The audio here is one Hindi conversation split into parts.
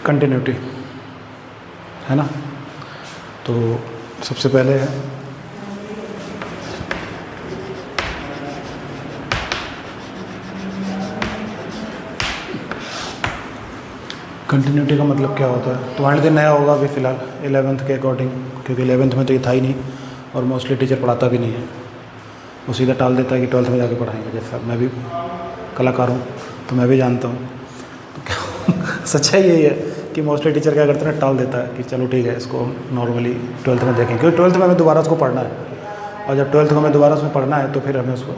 कंटिन्यूटी है ना। तो सबसे पहले है कंटिन्यूटी का मतलब क्या होता है। तुम्हारे लिए नया होगा अभी फ़िलहाल 11th के अकॉर्डिंग, क्योंकि 11th में तो ये था ही नहीं और मोस्टली टीचर पढ़ाता भी नहीं है, वो सीधा टाल देता है कि 12th में जाके पढ़ाएंगे। जैसा मैं भी कलाकार हूँ तो मैं भी जानता हूँ, तो सच्चाई यही है कि मोस्टली टीचर क्या करते हैं, टाल देता है कि चलो ठीक है इसको नॉर्मली 12th में देखें, क्योंकि 12th में हमें दोबारा उसको पढ़ना है, और जब 12th को हमें दोबारा उसमें पढ़ना है तो फिर हमें उसको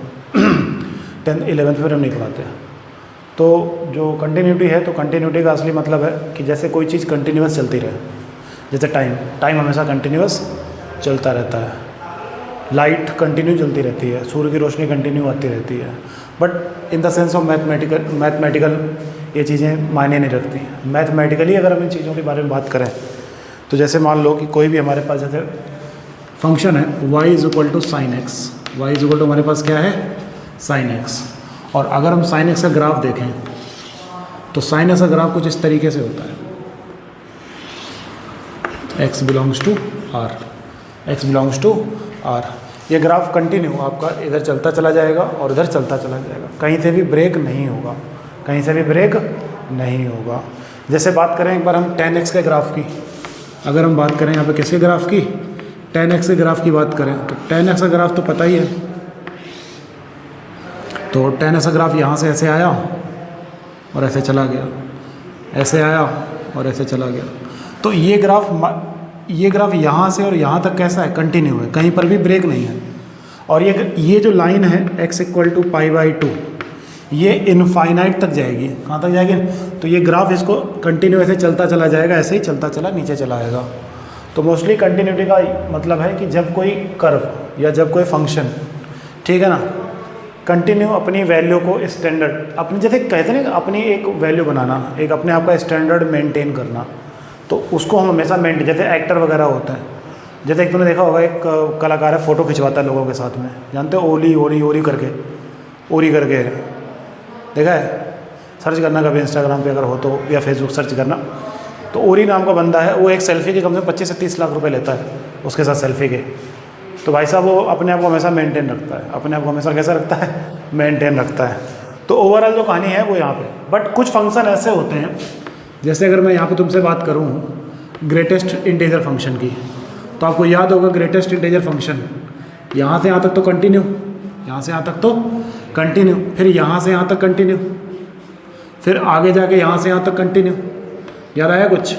10th 11th में हम नहीं पढ़ाते। तो जो कंटिन्यूटी है, तो कंटिन्यूटी का असली मतलब है कि जैसे कोई चीज़ कंटिन्यूस चलती रहे, जैसे टाइम हमेशा कंटिन्यूस चलता रहता है, लाइट कंटिन्यू चलती रहती है, सूर्य की रोशनी कंटिन्यू आती रहती है, but in the sense of mathematical ये चीज़ें मायने नहीं रखती। मैथमेटिकली अगर हम इन चीज़ों के बारे में बात करें तो जैसे मान लो कि कोई भी हमारे पास जैसे फंक्शन है y = sin x, y = हमारे पास क्या है sin x, और अगर हम sin x का ग्राफ देखें तो sin x का ग्राफ कुछ इस तरीके से होता है, x belongs to r, x belongs to r। ये ग्राफ कंटिन्यू आपका इधर चलता चला जाएगा और इधर चलता चला जाएगा, कहीं से भी ब्रेक नहीं होगा, कहीं से भी ब्रेक नहीं होगा। जैसे बात करें एक बार हम 10x के ग्राफ की, अगर हम बात करें यहाँ पे किसके ग्राफ की, 10x के ग्राफ की बात करें तो 10x का ग्राफ तो पता ही है, तो 10x का ग्राफ यहाँ से ऐसे आया और ऐसे चला गया, ऐसे आया और ऐसे चला गया। तो ये ग्राफ यहाँ से और यहाँ तक कैसा है, कंटिन्यू है, कहीं पर भी ब्रेक नहीं है। और ये जो लाइन है x = π/2, ये इनफाइनाइट तक जाएगी। कहाँ तक जाएगी? तो ये ग्राफ इसको कंटिन्यू ऐसे चलता चला जाएगा, ऐसे ही चलता चला नीचे चला आएगा। तो मोस्टली कंटिन्यूटी का मतलब है कि जब कोई कर्व या जब कोई फंक्शन, ठीक है ना, कंटिन्यू अपनी वैल्यू को स्टैंडर्ड, अपनी जैसे कहते हैं ना अपनी एक वैल्यू बनाना, एक अपने आप का स्टैंडर्ड मेंटेन करना, तो उसको हम हमेशा मेंटेन, जैसे एक्टर वगैरह होते हैं, जैसे एक तुमने देखा होगा एक कलाकार है फ़ोटो खिंचवाता है लोगों के साथ में, जानते हो ओरी करके देखा है, सर्च करना कभी इंस्टाग्राम पे अगर हो तो, या फेसबुक सर्च करना, तो ओरी नाम का बंदा है, वो एक सेल्फी के कम से कम 25 से 30 लाख रुपए लेता है उसके साथ सेल्फी के। तो भाई साहब वो अपने आप को हमेशा मेंटेन रखता है, अपने आप को हमेशा कैसा रखता है, मेंटेन रखता है। तो ओवरऑल जो कहानी है वो यहाँ पे, बट कुछ फंक्शन ऐसे होते हैं, जैसे अगर मैं यहाँ पे तुमसे बात करूँ ग्रेटेस्ट इंटीजर फंक्शन की, तो आपको याद होगा ग्रेटेस्ट इंटीजर फंक्शन यहाँ से यहाँ तक तो कंटिन्यू, यहाँ से यहाँ तक तो कंटिन्यू, फिर यहाँ से यहाँ तक कंटिन्यू, फिर आगे जाके यहाँ से यहाँ तक कंटिन्यू। याद आया कुछ?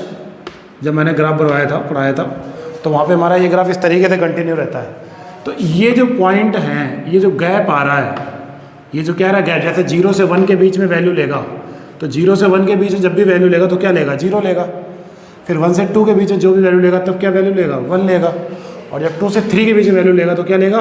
जब मैंने ग्राफ बनवाया था, पढ़ाया था, तो वहाँ पे हमारा ये ग्राफ इस तरीके से कंटिन्यू रहता है। तो ये जो पॉइंट हैं, ये जो गैप आ रहा है, ये जो कह रहा है गैप, जैसे 0 से 1 के बीच में वैल्यू लेगा, तो 0 से 1 के बीच में जब भी वैल्यू लेगा तो क्या लेगा, 0 लेगा। फिर 1 से 2 के बीच में जो भी वैल्यू लेगा तब क्या वैल्यू लेगा, 1 लेगा। और जब 2 से 3 के बीच में वैल्यू लेगा तो क्या लेगा,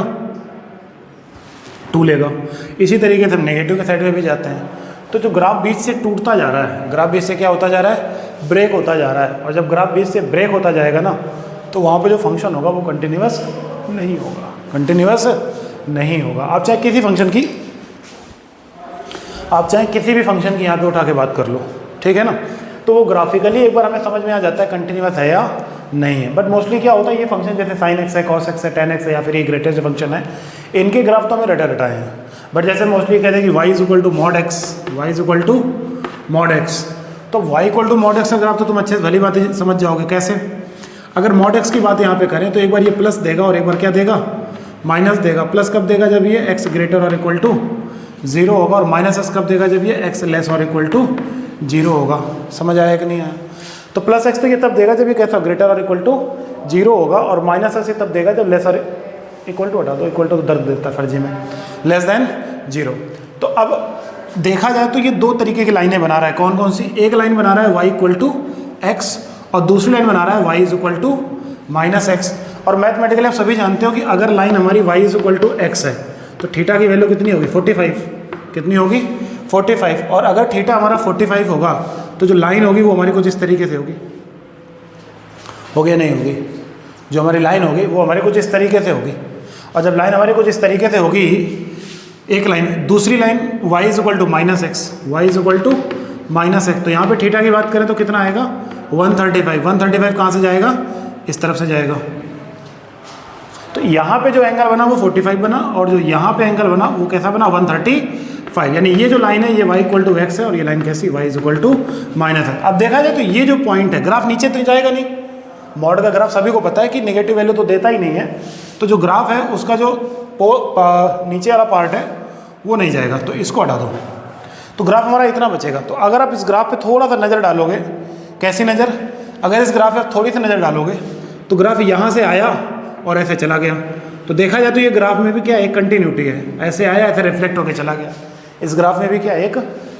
2 लेगा। इसी तरीके से हम नेगेटिव के साइड में भी जाते हैं। तो जो ग्राफ बीच से टूटता जा रहा है, ग्राफ बीच से क्या होता जा रहा है, ब्रेक होता जा रहा है। और जब ग्राफ बीच से ब्रेक होता जाएगा ना, तो वहाँ पे जो फंक्शन होगा वो कंटिन्यूअस नहीं होगा, कंटिन्यूअस नहीं होगा। आप चाहे किसी फंक्शन की, आप चाहे किसी भी फंक्शन की यहाँ पे उठा के बात कर लो, ठीक है ना, तो वो ग्राफिकली एक बार हमें समझ में आ जाता है कंटिन्यूअस है या नहीं है। बट मोस्टली क्या होता है, ये फंक्शन जैसे sin x है, cos x है, tan x है, या फिर ये ग्रेटेस्ट फंक्शन है, इनके ग्राफ तो हमें रटाए हैं। बट जैसे मोस्टली कहते हैं कि y = mod x, y = mod x, तो y = mod x का ग्राफ तो तुम अच्छे से भली बात समझ जाओगे। कैसे? अगर mod x की बात यहाँ पे करें तो एक बार ये प्लस देगा और एक बार क्या देगा, माइनस देगा। प्लस कब देगा, जब ये x > 0 होगा, और माइनस x कब देगा, जब ये x <= 0 होगा। समझ आया कि नहीं आया? तो प्लस x तो ये तब देगा जब ये कैसा > 0 होगा, और माइनस x तब देगा जब लेस और इक्वल टू, हटा दो इक्वल टू तो दर्द देता है फर्जी में, लेस देन 0। तो अब देखा जाए तो ये दो तरीके की लाइनें बना रहा है। कौन कौन सी? एक लाइन बना रहा है y = x, और दूसरी लाइन बना रहा है y = -x। और मैथमेटिकली आप सभी जानते हो कि अगर लाइन हमारी y = x है तो थीटा की वैल्यू कितनी होगी, 45। कितनी होगी, 45। और अगर थीटा हमारा 45 होगा तो जो लाइन होगी वो हमारी कुछ इस तरीके से होगी या नहीं होगी? जो हमारी लाइन होगी वो हमारी कुछ इस तरीके से होगी। और जब लाइन हमारी कुछ इस तरीके से होगी, एक लाइन, दूसरी line y = -x, y = -x, तो यहाँ पे थीटा की बात करें तो कितना आएगा, 135, 135 कहाँ से जाएगा? इस तरफ से जाएगा। तो यहाँ पे जो एंगल बना वो 45 बना, और जो यहाँ पे एंगल बना वो कैसा बना? 135। यानी ये जो लाइन है ये y इक्वल टू एक्स है, और ये लाइन कैसी? y is equal to minus है। अब देखा जाए तो ये जो पॉइंट है, ग्राफ नीचे तो जाएगा नहीं। मॉड का ग्राफ सभी को पता है कि नेगेटिव वैल्यू तो देता ही नहीं है, तो जो ग्राफ है उसका जो नीचे वाला पार्ट है वो नहीं जाएगा, तो इसको हटा दो, तो ग्राफ हमारा इतना बचेगा। तो अगर आप इस ग्राफ पे थोड़ा सा नज़र डालोगे, कैसी नज़र? अगर इस ग्राफ पे थोड़ी सी नज़र डालोगे तो ग्राफ यहाँ से आया और ऐसे चला गया। तो देखा जाए तो ये ग्राफ में भी क्या एक कंटिन्यूटी है, ऐसे आया ऐसे रिफ्लेक्ट होकर चला गया। इस ग्राफ में भी क्या एक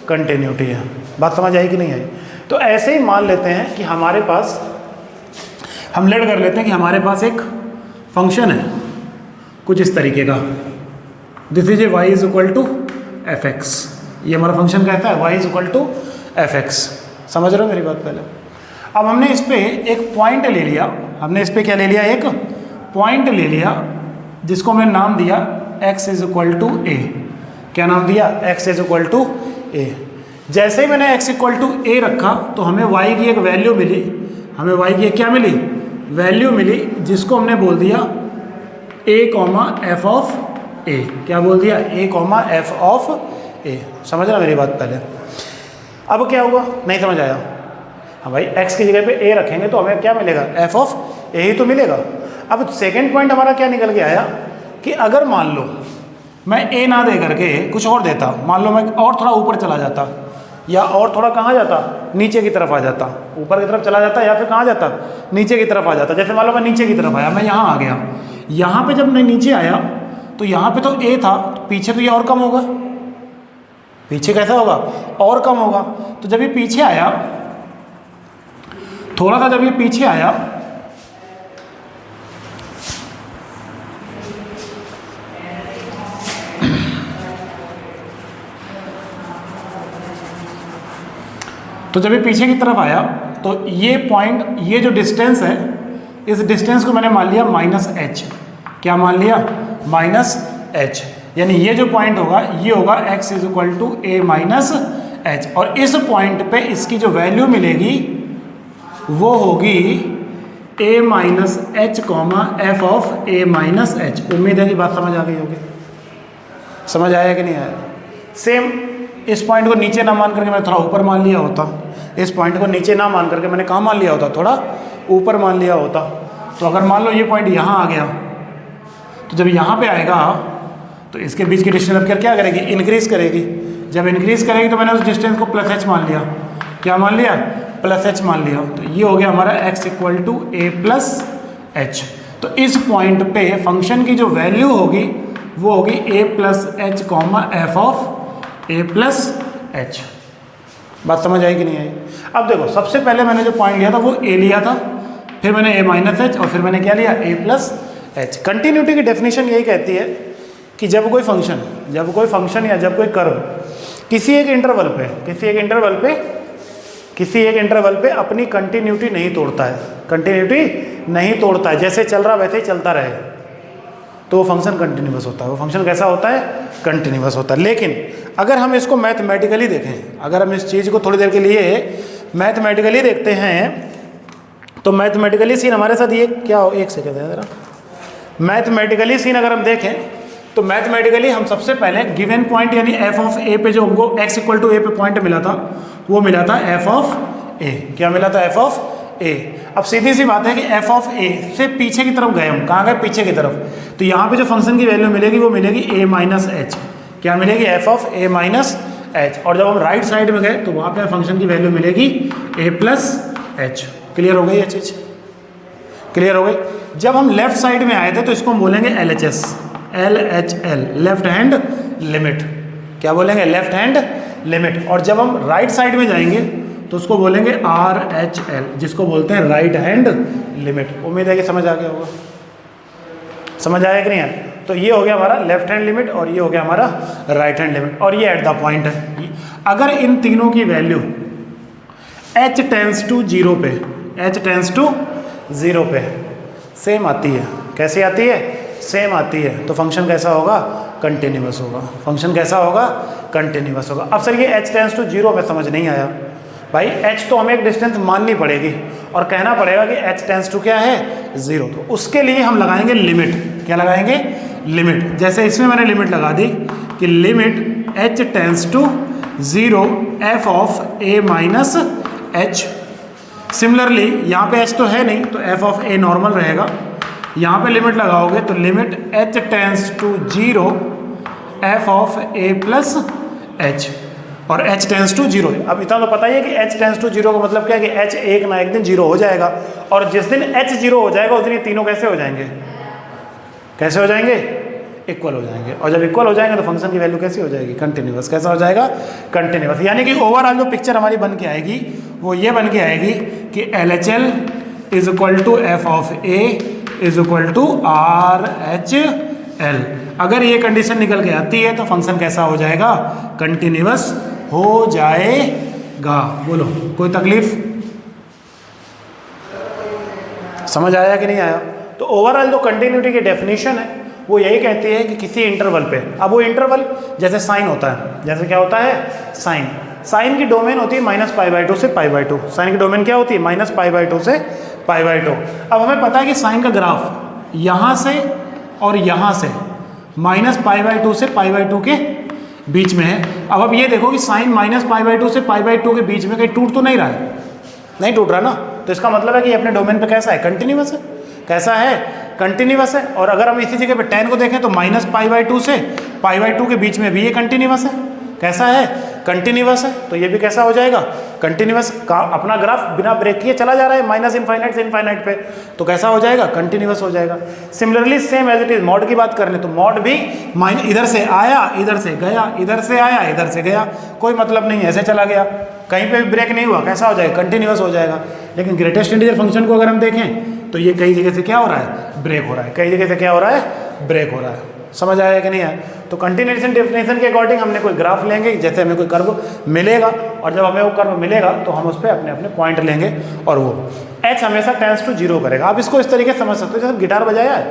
कंटिन्यूटी है। बात समझ आई कि नहीं आई? तो ऐसे ही मान लेते हैं कि हमारे पास, हम लेट कर लेते हैं कि हमारे पास एक फंक्शन है कुछ इस तरीके का, this is a y is equal to F X. ये हमारा फंक्शन कहता है y is equal to F X. समझ रहे हो मेरी बात? पहले अब हमने इस पे एक पॉइंट ले लिया, हमने इस पे क्या ले लिया? एक पॉइंट ले लिया जिसको हमने नाम दिया x इज इक्वल टू ए। क्या नाम दिया? x इज इक्वल टू ए। जैसे ही मैंने x इक्वल टू ए रखा तो हमें y की एक वैल्यू मिली, हमें y की एक क्या मिली? वैल्यू मिली, जिसको हमने बोल दिया a कॉमा एफ ऑफ ए। क्या बोल दिया? a कॉमा एफ ऑफ ए। समझ रहा मेरी बात? पहले अब क्या हुआ? नहीं समझ आया? हाँ भाई, x की जगह पे a रखेंगे तो हमें क्या मिलेगा? एफ ऑफ ए ही तो मिलेगा। अब सेकंड पॉइंट हमारा क्या निकल के आया कि अगर मान लो मैं a ना दे करके कुछ और देता, मान लो मैं और थोड़ा ऊपर चला जाता, या और थोड़ा कहाँ जाता? नीचे की तरफ आ जाता, ऊपर की तरफ चला जाता, या फिर कहाँ जाता? नीचे की तरफ आ जाता। जैसे मान लो मैं नीचे की तरफ आया, मैं यहाँ आ गया, यहाँ पे जब मैं नीचे आया तो यहाँ पे तो a था, तो पीछे तो ये और कम होगा। पीछे कैसा होगा? और कम होगा। तो जब ये पीछे आया, थोड़ा सा जब ये पीछे आया तो जब ये पीछे की तरफ आया तो ये पॉइंट, ये जो डिस्टेंस है, इस डिस्टेंस को मैंने मान लिया -h। क्या मान लिया? -h। यानी ये जो पॉइंट होगा ये होगा x is equal to a minus H, और इस पॉइंट पे इसकी जो वैल्यू मिलेगी वो होगी a minus H comma F of a minus H. उम्मीद है कि बात समझ आ गई होगी। समझ आया कि नहीं आया? सेम इस पॉइंट को नीचे ना मान करके मैं थोड़ा ऊपर मान लिया होता, इस पॉइंट को नीचे ना मान करके मैंने कहाँ मान लिया होता? थोड़ा ऊपर मान लिया होता। तो अगर मान लो ये पॉइंट यहाँ आ गया, तो जब यहाँ पे आएगा तो इसके बीच की डिस्टेंस अब क्या करेगी? इंक्रीज करेगी। जब इंक्रीज करेगी तो मैंने उस डिस्टेंस को +h मान लिया। क्या मान लिया? +h मान लिया। तो ये हो गया हमारा x equal to a plus H. तो इस पॉइंट पे फंक्शन की जो वैल्यू होगी वो होगी a plus H comma F of a plus H. बात समझ आई कि नहीं आई? अब देखो, सबसे पहले मैंने जो पॉइंट लिया था वो a लिया था, फिर मैंने a माइनस एच, और फिर मैंने क्या लिया? a plus H. कंटिन्यूटी की डेफिनेशन यही कहती है कि जब कोई फंक्शन या जब कोई कर्व किसी एक इंटरवल पे अपनी कंटिन्यूटी नहीं तोड़ता है, जैसे चल रहा वैसे ही चलता रहे, तो वो फंक्शन कंटिन्यूअस होता है। वो फंक्शन कैसा होता है? कंटिन्यूअस होता है। लेकिन अगर हम इसको मैथमेटिकली देखें, अगर हम इस चीज़ को थोड़ी देर के लिए मैथमेटिकली देखते हैं, तो मैथमेटिकली सीन हमारे साथ ये क्या हो? एक सेकेंड है ज़रा। मैथमेटिकली सीन अगर हम देखें तो मैथमेटिकली हम सबसे पहले गिवन पॉइंट यानी एफ ऑफ ए पे जो हमको x इक्वल टू ए पे पॉइंट मिला था वो मिला था एफ ऑफ ए। क्या मिला था? एफ ऑफ ए। अब सीधी सी बात है कि एफ ऑफ ए से पीछे की तरफ गए हम, कहाँ गए? पीछे की तरफ। तो यहाँ पे जो फंक्शन की वैल्यू मिलेगी वो मिलेगी a माइनस एच। क्या मिलेगी? F of a minus H. और जब हम राइट साइड में गए तो वहाँ पे फंक्शन की वैल्यू मिलेगी a प्लस एच। क्लियर हो गई ये चीज़? क्लियर हो गई। जब हम लेफ्ट साइड में आए थे तो इसको हम बोलेंगे LHS, LHL, left hand limit. क्या बोलेंगे? Left hand limit. और जब हम राइट साइड में जाएंगे तो उसको बोलेंगे RHL, जिसको बोलते हैं राइट हैंड लिमिट। उम्मीद है कि समझ आ गया होगा। समझ आया कि नहीं है? तो ये हो गया हमारा लेफ्ट हैंड लिमिट और ये हो गया हमारा राइट हैंड लिमिट, और ये एट द पॉइंट है। अगर इन तीनों की वैल्यू h टेंस टू 0 पे, h टेंस टू 0 पे सेम आती है। कैसी आती है? सेम आती है। तो फंक्शन कैसा होगा? कंटिन्यूअस होगा। फंक्शन कैसा होगा? कंटिन्यूअस होगा। अब सर ये h टेंस टू 0 में समझ नहीं आया। भाई h तो हमें एक डिस्टेंस माननी पड़ेगी और कहना पड़ेगा कि h टेंस टू क्या है 0। तो उसके लिए हम लगाएंगे लिमिट। क्या लगाएंगे? लिमिट। जैसे इसमें मैंने लिमिट लगा दी कि limit h tends to 0 f of a minus h। Similarly यहाँ पे h तो है नहीं तो f ऑफ a नॉर्मल रहेगा। यहाँ पे लिमिट लगाओगे तो limit h tends to 0 f of a plus h और h टेंस टू 0। अब इतना तो पता ही है कि h टेंस टू 0 का मतलब क्या है कि h एक ना एक दिन 0 हो जाएगा और जिस दिन h 0 हो जाएगा उस दिन ये तीनों कैसे हो जाएंगे? कैसे हो जाएंगे? इक्वल हो जाएंगे। और जब इक्वल हो जाएंगे तो फंक्शन की वैल्यू कैसी हो जाएगी? कंटिन्यूअस। कैसा हो जाएगा? कंटिन्यूअस। यानी कि ओवरऑल जो पिक्चर हमारी बन के आएगी वो ये बन के आएगी कि LHL is equal to F of A is equal to RHL। अगर ये कंडीशन निकल के आती है तो फंक्शन कैसा हो जाएगा? कंटिन्यूअस हो जाएगा। बोलो कोई तकलीफ? समझ आया कि नहीं आया? तो ओवरऑल जो कंटिन्यूटी की डेफिनेशन है वो यही कहती है कि किसी इंटरवल पे, अब वो इंटरवल जैसे साइन होता है, जैसे क्या होता है? साइन। साइन की डोमेन होती है -π/2 से π/2। साइन की डोमेन क्या होती है? -π/2 से π/2। अब हमें पता है कि साइन का ग्राफ यहाँ से और यहाँ से -π/2 से π/2 के बीच में है। अब आप ये देखो कि साइन -π/2 से π/2 के बीच में कहीं टूट तो नहीं रहा है? नहीं टूट रहा ना। तो इसका मतलब है कि अपने डोमेन पे कैसा है? कंटिन्यूअस है। कैसा है? कंटिन्यूअस है। और अगर हम इसी जगह पे tan को देखें तो -π/2 से π/2 के बीच में भी ये कंटिन्यूअस है। कैसा है? कंटिन्यूअस है। तो ये भी कैसा हो जाएगा? कंटिन्यूअस। का अपना ग्राफ बिना ब्रेक किए चला जा रहा है -∞ से इनफाइनाइट पे, तो कैसा हो जाएगा? कंटिन्यूअस हो जाएगा। Similarly same as it is mod की बात कर लें तो मॉड भी इधर से आया इधर से गया, इधर से आया इधर से गया, कोई मतलब नहीं, ऐसे चला गया, कहीं पे भी ब्रेक नहीं हुआ। कैसा हो जाएगा? कंटिन्यूअस हो जाएगा। लेकिन ग्रेटेस्ट इंटीजर फंक्शन को अगर हम देखें तो ये कई जगह से क्या हो रहा है? ब्रेक हो रहा है। कई जगह से क्या हो रहा है? ब्रेक हो रहा है। समझ आया कि नहीं आया? तो कंटिन्यूएशन डेफिनेशन के अकॉर्डिंग हमने कोई ग्राफ लेंगे, जैसे हमें कोई कर्व मिलेगा और जब हमें वो कर्व मिलेगा तो हम उस पर अपने अपने पॉइंट लेंगे और वो h हमेशा टेंस टू 0 करेगा। आप इसको इस तरीके से समझ सकते हो जैसे गिटार बजाया है,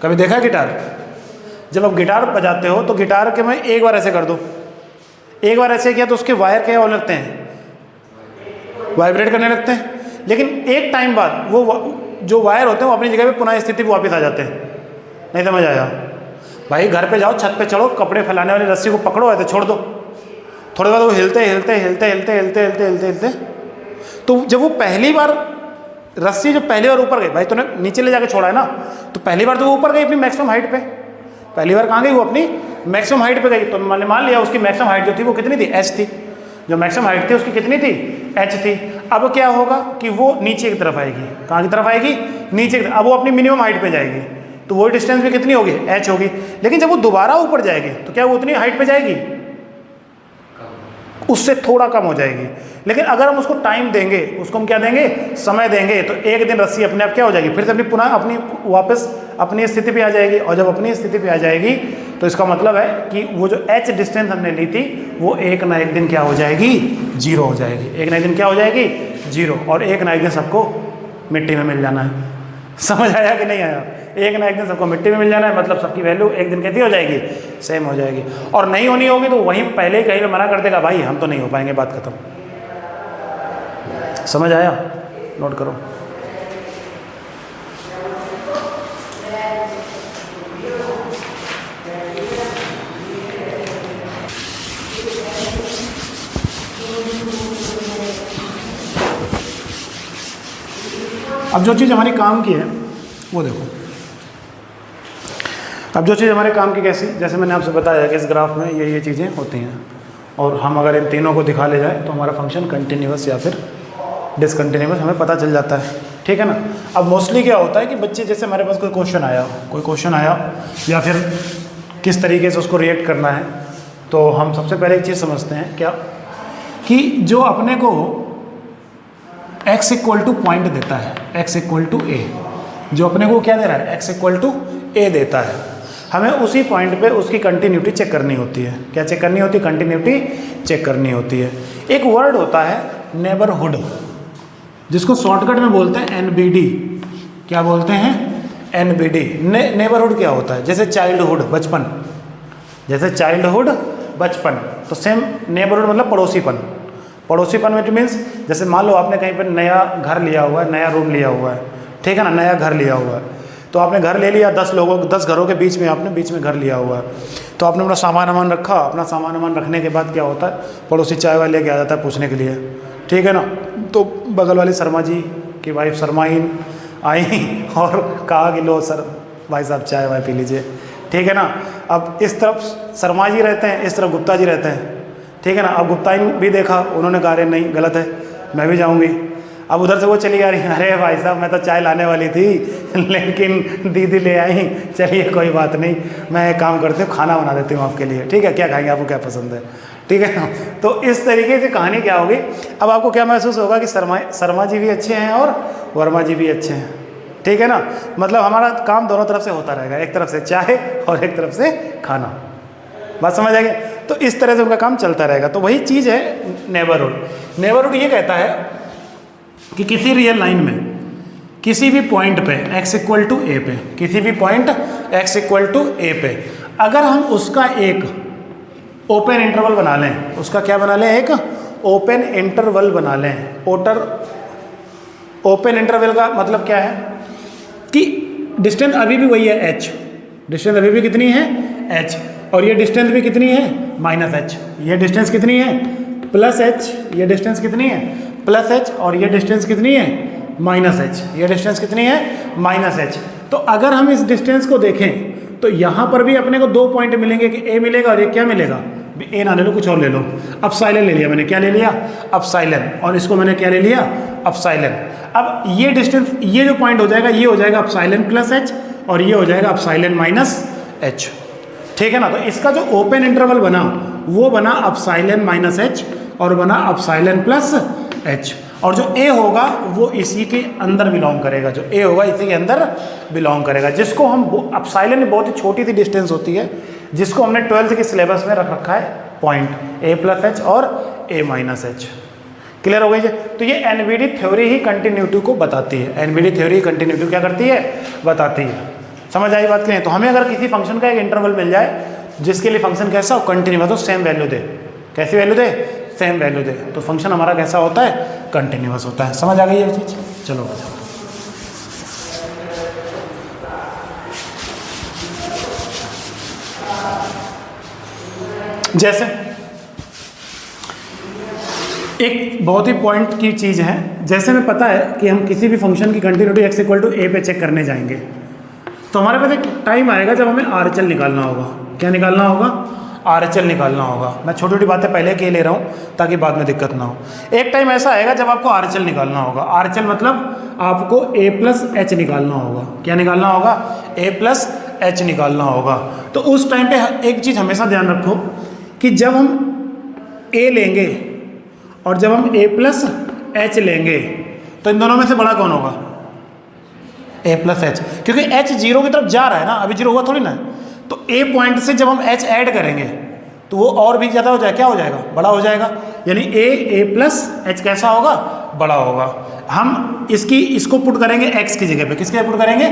कभी देखा है गिटार? जब आप गिटार बजाते हो तो गिटार के में एक बार ऐसे कर दो, एक बार ऐसे किया तो उसके वायर क्या होने लगते हैं? वाइब्रेट करने लगते हैं। लेकिन एक टाइम बाद वो जो वायर होते हैं वो अपनी जगह पे पुनः स्थिति पे वापस आ जाते हैं। नहीं समझ आया? भाई घर पे जाओ, छत पे चढ़ो, कपड़े फैलाने वाली रस्सी को पकड़ो, ऐसे छोड़ दो, थोड़ी बाद वो हिलते हिलते हिलते हिलते हिलते हिलते हिलते हिलते तो जब वो पहली बार रस्सी जब पहली बार ऊपर गई, भाई तूने नीचे ले जाके छोड़ा है ना, तो पहली बार तो वो ऊपर गई अपनी मैक्सिमम हाइट पे। पहली बार कहाँ गई? वो अपनी मैक्सिमम हाइट पे गई। तो मैंने मान लिया उसकी मैक्सिमम हाइट जो थी वो कितनी थी? h थी। जो मैक्सिमम हाइट थी उसकी कितनी थी? h थी। अब क्या होगा कि वो नीचे की तरफ आएगी। कहाँ की तरफ आएगी? नीचे की तरफ। अब वो अपनी मिनिमम हाइट पे जाएगी तो वो डिस्टेंस भी कितनी होगी? h होगी। लेकिन जब वो दोबारा ऊपर जाएगी तो क्या वो उतनी हाइट पे जाएगी? उससे थोड़ा कम हो जाएगी। लेकिन अगर हम उसको टाइम देंगे, उसको हम क्या देंगे? समय देंगे, तो एक दिन रस्सी अपने आप क्या हो जाएगी? फिर से अपनी पुनः अपनी वापस अपनी स्थिति पे आ जाएगी। और जब अपनी स्थिति पे आ जाएगी तो इसका मतलब है कि वो जो h डिस्टेंस हमने ली थी वो एक ना एक दिन क्या हो जाएगी? 0 हो जाएगी। एक ना एक दिन क्या हो जाएगी? 0। और एक ना एक दिन सबको मिट्टी में मिल जाना है। समझ आया कि नहीं आया? एक ना एक दिन सबको मिट्टी में मिल जाना है, मतलब सबकी वैल्यू एक दिन कैसी हो जाएगी? सेम हो जाएगी। और नहीं होनी होगी तो वहीं पहले ही कहीं पे मना कर देगा, भाई हम तो नहीं हो पाएंगे, बात खत्म। समझ आया? नोट करो। अब जो चीज़ हमारी काम की है वो देखो। अब जो चीज़ हमारे काम की कैसी, जैसे मैंने आपसे बताया कि इस ग्राफ में ये चीज़ें होती हैं और हम अगर इन तीनों को दिखा ले जाए तो हमारा फंक्शन कंटिन्यूअस या फिर डिसकंटिन्यूअस हमें पता चल जाता है। ठीक है ना? अब मोस्टली क्या होता है कि बच्चे, जैसे हमारे पास कोई क्वेश्चन आया या फिर किस तरीके से उसको रिएक्ट करना है, तो हम सबसे पहले एक चीज़ समझते हैं क्या, कि जो अपने को x इक्वल टू पॉइंट देता है, x इक्वल टू a, जो अपने को क्या दे रहा है? x इक्वल टू a देता है। हमें उसी पॉइंट पे उसकी कंटिन्यूटी चेक करनी होती है। क्या चेक करनी होती है? कंटिन्यूटी चेक करनी होती है। एक वर्ड होता है नेबरहुड, जिसको शॉर्टकट में बोलते हैं NBD। क्या बोलते हैं? NBD। नेबरहुड क्या होता है? जैसे चाइल्डहुड, बचपन, जैसे चाइल्डहुड बचपन, तो सेम नेबरहुड मतलब पड़ोसीपन। पड़ोसीपन में मीन्स जैसे मान लो आपने कहीं पर नया घर लिया हुआ है, नया रूम लिया हुआ है, ठीक है ना, नया घर लिया हुआ है, तो आपने घर ले लिया, 10 घरों के बीच में आपने बीच में घर लिया हुआ है, तो आपने अपना सामान वामान रखा, अपना सामान वामान रखने के बाद क्या होता है, पड़ोसी चाय वाले लेके आ जाता है पूछने के लिए, ठीक है ना, तो बगल वाली शर्मा जी की वाइफ शर्माइन आई और कहा कि लो सर भाई साहब चाय वाय पी लीजिए, ठीक है ना। अब इस तरफ शर्मा जी रहते हैं, इस तरफ गुप्ता जी रहते हैं, ठीक है ना। अब गुप्ता जी भी देखा, उन्होंने कहा अरे नहीं गलत है, मैं भी जाऊँगी। अब उधर से वो चली आ रही, अरे भाई साहब मैं तो चाय लाने वाली थी लेकिन दीदी ले आई, चलिए कोई बात नहीं, मैं एक काम करती हूँ खाना बना देती हूँ आपके लिए, ठीक है, क्या खाएंगे, आपको क्या पसंद है, ठीक है। तो इस तरीके से कहानी क्या होगी, अब आपको क्या महसूस होगा कि शर्मा जी भी अच्छे हैं और वर्मा जी भी अच्छे हैं, ठीक है ना। मतलब हमारा काम दोनों तरफ से होता रहेगा, एक तरफ से चाय और एक तरफ से खाना, बात समझ आएगी। तो इस तरह से उनका काम चलता रहेगा। तो वही चीज़ है नेबरहुड। नेबरहुड ये कहता है कि किसी रियल लाइन में किसी भी पॉइंट पे x इक्वल टू ए पे, किसी भी पॉइंट x इक्वल टू ए पे अगर हम उसका एक ओपन इंटरवल बना लें, उसका क्या बना लें, एक ओपन इंटरवल बना लें। ओपन इंटरवल का मतलब क्या है कि डिस्टेंस अभी भी वही है h, डिस्टेंस अभी भी कितनी है h, और ये डिस्टेंस भी कितनी है -h, ये डिस्टेंस कितनी है +h, ये डिस्टेंस कितनी है +h, और ये डिस्टेंस कितनी है -h, ये डिस्टेंस कितनी है -h। तो अगर हम इस डिस्टेंस को देखें तो यहाँ पर भी अपने को 2 पॉइंट मिलेंगे कि a मिलेगा और ये क्या मिलेगा, ए ना ले लो, कुछ और ले लो, अपसाइलन ले लिया मैंने, क्या ले लिया अपसाइलन, और इसको मैंने क्या ले लिया अपसाइलन। अब ये डिस्टेंस, ये जो पॉइंट हो जाएगा ये हो जाएगा अपसाइलन +h और ये हो जाएगा अपसाइलन -h, ठीक है ना। तो इसका जो ओपन इंटरवल बना वो बना अपसाइलन -h और बना अपसाइलन +h, और जो a होगा वो इसी के अंदर बिलोंग करेगा, जो a होगा इसी के अंदर बिलोंग करेगा, जिसको हम अपसाइलन बहुत ही छोटी सी डिस्टेंस होती है, जिसको हमने 12th के सिलेबस में रख रखा है पॉइंट a+h और a-h। क्लियर हो गई है। तो ये एनवीडी थ्योरी ही कंटिन्यूटी को बताती है, एनवीडी थ्योरी कंटिन्यूटी क्या करती है, बताती है। समझ आई बात की नहीं। तो हमें अगर किसी फंक्शन का एक इंटरवल मिल जाए जिसके लिए फंक्शन कैसा हो, कंटिन्यूअस हो, सेम वैल्यू दे, कैसी वैल्यू दे, सेम वैल्यू दे, तो फंक्शन हमारा कैसा होता है, कंटिन्यूअस होता है। समझ आ गई ये चीज़। चलो जैसे एक बहुत ही पॉइंट की चीज़ है, जैसे हमें पता है कि हम किसी भी फंक्शन की कंटिन्यूटी x इक्वल टू ए पे चेक करने जाएंगे, तो हमारे पास एक टाइम आएगा जब हमें RHL निकालना होगा। क्या निकालना होगा, RHL निकालना होगा। मैं छोटी छोटी बातें पहले के ले रहा हूँ ताकि बाद में दिक्कत ना हो। एक टाइम ऐसा आएगा जब आपको RHL निकालना होगा। RHL मतलब आपको a+h निकालना होगा। क्या निकालना होगा, a+h निकालना होगा। तो उस टाइम पे एक चीज़ हमेशा ध्यान रखो कि जब हम a लेंगे और जब हम a+h लेंगे तो इन दोनों में से बड़ा कौन होगा, a+h, क्योंकि h 0 की तरफ जा रहा है ना, अभी 0 हुआ थोड़ी ना। तो a पॉइंट से जब हम h ऐड करेंगे तो वो और भी ज़्यादा हो जाएगा, क्या हो जाएगा, बड़ा हो जाएगा। यानी a+h कैसा होगा, बड़ा होगा। हम इसको पुट करेंगे x की जगह पे, किसके पुट करेंगे,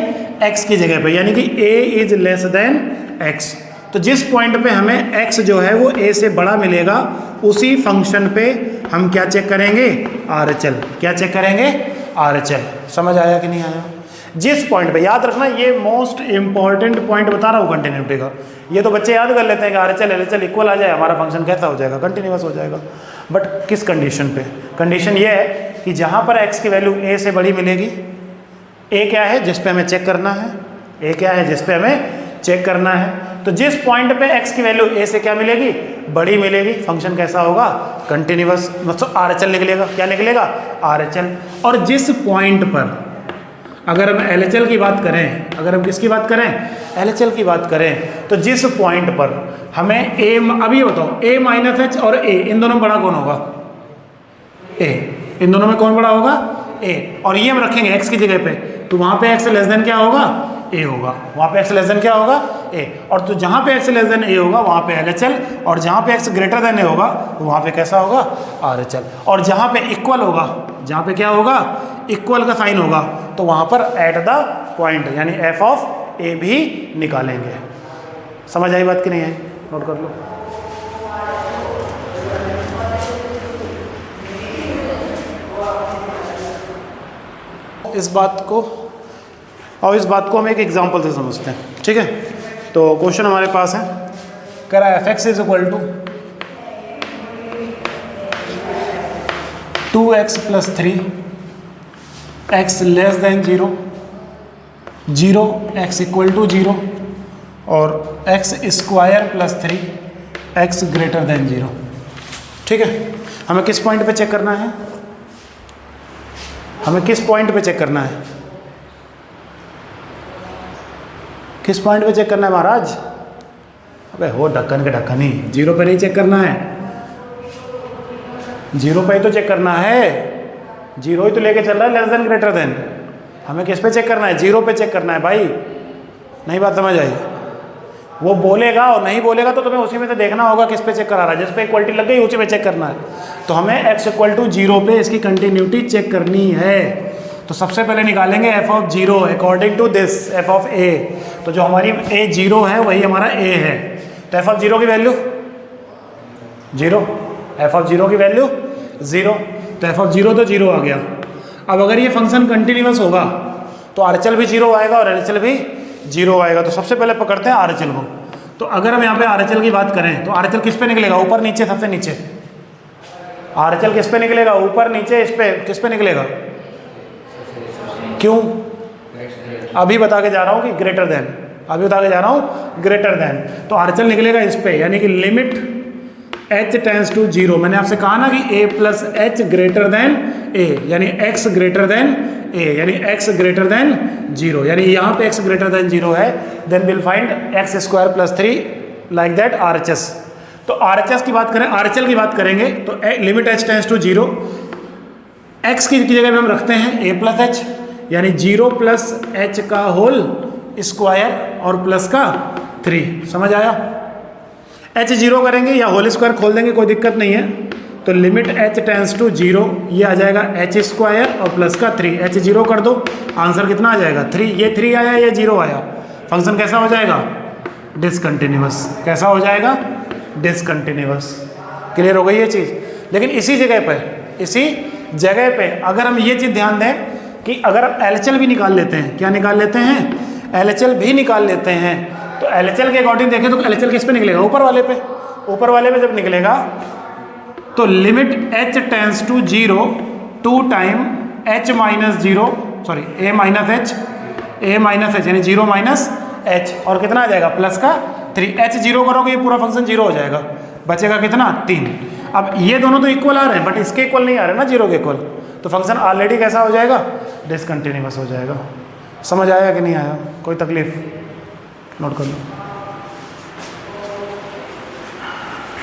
x की जगह पे, यानी कि a is less than x। तो जिस पॉइंट पे हमें x जो है वो a से बड़ा मिलेगा उसी फंक्शन पे हम क्या चेक करेंगे, RHL। क्या चेक करेंगे, RHL। समझ आया कि नहीं आया। जिस पॉइंट पे, याद रखना ये मोस्ट इंपॉर्टेंट पॉइंट बता रहा हूँ कंटिन्यूटी का। ये तो बच्चे याद कर लेते हैं कि RHL LHL इक्वल आ जाए हमारा फंक्शन कैसा हो जाएगा, कंटिन्यूअस हो जाएगा। बट किस कंडीशन पे, कंडीशन ये है कि जहाँ पर x की वैल्यू a से बड़ी मिलेगी, a क्या है जिस पे हमें चेक करना है, a क्या है जिस पे हमें चेक करना है, तो जिस पॉइंट पे x की वैल्यू a से क्या मिलेगी, बड़ी मिलेगी, फंक्शन कैसा होगा, कंटिन्यूअस, मतलब RHL निकलेगा। क्या निकलेगा, RHL। और जिस पॉइंट पर अगर हम LHL की बात करें, अगर हम किसकी बात करें, LHL की बात करें, तो जिस पॉइंट पर हमें a, अभी बताओ a-h और a, इन दोनों में बड़ा कौन होगा, a, इन दोनों में कौन बड़ा होगा, a। और ये हम रखेंगे x की जगह पे, तो वहाँ पे x लेस देन क्या होगा, a होगा। वहाँ पे x लेस देन क्या होगा, a। और तो जहाँ पे x लेस देन a होगा वहाँ पे LHL, और जहाँ पे x ग्रेटर देन a होगा वहाँ पे कैसा होगा, RHL। और जहाँ पे इक्वल होगा, जहाँ पे क्या होगा, इक्वल का साइन होगा, तो वहाँ पर एट द पॉइंट यानी f ऑफ a भी निकालेंगे। समझ आई बात कि नहीं है, नोट कर लो। इस बात को हम एक एग्जांपल से समझते हैं, ठीक है। तो क्वेश्चन हमारे पास है, कह रहा है F X is equal to 2x + 3 x less than 0, 0 x equal to 0 और x square + 3 x greater than 0, ठीक है। हमें किस पॉइंट पे चेक करना है? हमें किस पॉइंट पे चेक करना है? किस पॉइंट पे चेक करना है महाराज? अबे हो ढक्कन के ढक्कन ही, 0 पे नहीं चेक करना है, 0 पे ही तो चेक करना है, 0 ही तो लेके चल रहा है, लेस देन ग्रेटर देन। हमें किस पे चेक करना है? 0 पे चेक करना है भाई। नहीं बात समझ आई? वो बोलेगा और नहीं बोलेगा तो तुम्हें उसी में से देखना होगा किस पे चेक करा रहा है। जिस पे इक्वलिटी लग गई उसी पे चेक करना है। तो हमें x इक्वल टू 0 पे इसकी कंटिन्यूटी चेक करनी है। तो सबसे पहले निकालेंगे f of 0 according to this f of a। तो जो हमारी a 0 है वही हमारा a है। तो f ऑफ 0 की वैल्यू 0, f ऑफ 0 की वैल्यू 0, तो f ऑफ 0 तो 0 आ गया। अब अगर ये फंक्शन कंटिन्यूअस होगा तो RHL भी 0 आएगा और LHL भी 0 आएगा। तो सबसे पहले पकड़ते हैं RHL को। तो अगर हम यहाँ पे RHL की बात करें तो RHL किस पे निकलेगा? ऊपर नीचे, सबसे नीचे। RHL किस पे निकलेगा? ऊपर नीचे, इस पे किस पे निकलेगा? क्यों? अभी बता के जा रहा हूँ कि ग्रेटर देन, अभी बता के जा रहा हूँ ग्रेटर देन। तो RHL निकलेगा इस पे, यानी कि लिमिट h टेंस टू 0। मैंने आपसे कहा ना कि a plus H greater than a, यानी x ग्रेटर देन a, यानी x ग्रेटर देन 0, यानी यहाँ पे x ग्रेटर देन 0 है। Then will find x square plus 3 like that RHS। तो RHS की बात करें, RHL की बात करेंगे तो limit h tends to 0, x की जगह में हम रखते हैं a प्लस एच, यानी 0 प्लस एच का होल स्क्वायर और प्लस का 3। समझ आया? h 0 करेंगे या होल स्क्वायर खोल देंगे, कोई दिक्कत नहीं है। तो लिमिट h टेंस टू 0, ये आ जाएगा h स्क्वायर और प्लस का 3। h 0 कर दो, आंसर कितना आ जाएगा? 3। ये 3 आया, ये 0 आया। फंक्शन कैसा हो जाएगा? डिसकंटिन्यूअस। कैसा हो जाएगा? डिसकंटिन्यूअस। क्लियर हो गई ये चीज़? लेकिन इसी जगह पे अगर हम ये चीज़ ध्यान दें कि अगर हम LHL भी निकाल लेते हैं, क्या निकाल लेते हैं? LHL भी निकाल लेते हैं। तो LHL के अकॉर्डिंग देखें तो LHL किस पे निकलेगा? ऊपर वाले पे। ऊपर वाले पे जब निकलेगा तो limit h tends to 0 2 time h minus 0, sorry a minus h, यानी 0 माइनस h, और कितना आ जाएगा? प्लस का 3। h 0 करोगे ये पूरा फंक्शन 0 हो जाएगा, बचेगा कितना? 3। अब ये दोनों तो इक्वल आ रहे हैं, बट इसके इक्वल नहीं आ रहे ना 0 के इक्वल, तो फंक्शन ऑलरेडी कैसा हो जाएगा? डिसकंटिन्यूअस हो जाएगा। समझ आया कि नहीं आया? कोई तकलीफ? नोट कर लो।